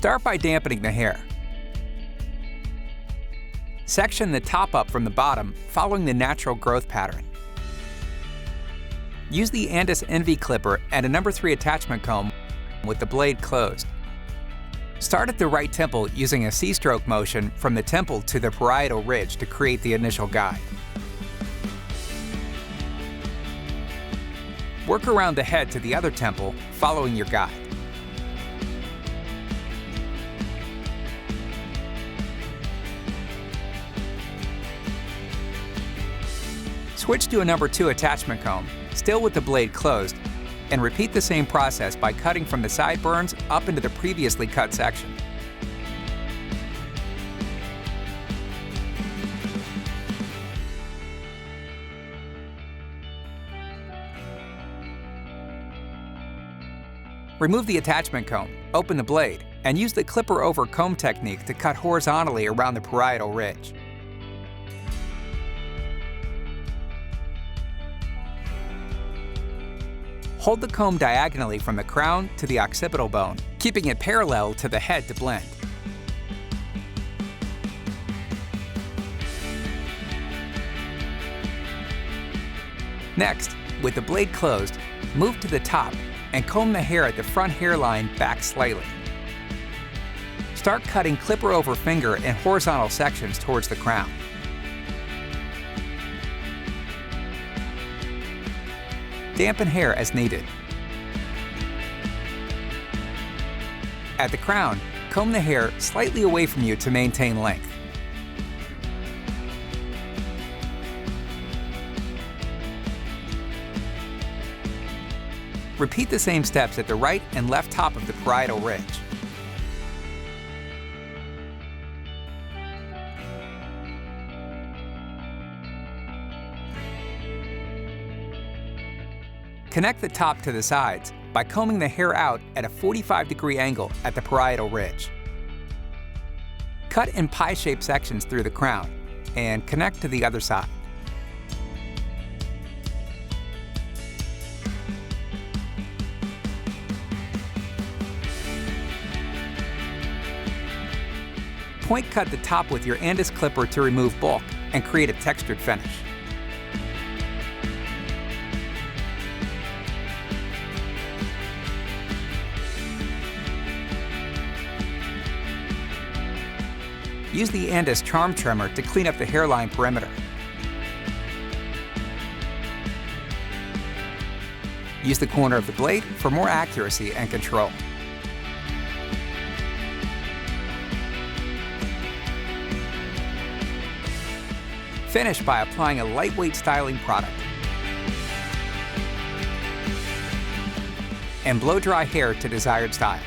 Start by dampening the hair. Section the top up from the bottom, following the natural growth pattern. Use the Andis Envy clipper and a No. 3 attachment comb with the blade closed. Start at the right temple using a C-stroke motion from the temple to the parietal ridge to create the initial guide. Work around the head to the other temple, following your guide. Switch to a No. 2 attachment comb, still with the blade closed, and repeat the same process by cutting from the sideburns up into the previously cut section. Remove the attachment comb, open the blade, and use the clipper over comb technique to cut horizontally around the parietal ridge. Hold the comb diagonally from the crown to the occipital bone, keeping it parallel to the head to blend. Next, with the blade closed, move to the top and comb the hair at the front hairline back slightly. Start cutting clipper over finger in horizontal sections towards the crown. Dampen hair as needed. At the crown, comb the hair slightly away from you to maintain length. Repeat the same steps at the right and left top of the parietal ridge. Connect the top to the sides by combing the hair out at a 45-degree angle at the parietal ridge. Cut in pie-shaped sections through the crown and connect to the other side. Point cut the top with your Andis clipper to remove bulk and create a textured finish. Use the Andis charm trimmer to clean up the hairline perimeter. Use the corner of the blade for more accuracy and control. Finish by applying a lightweight styling product. And blow dry hair to desired style.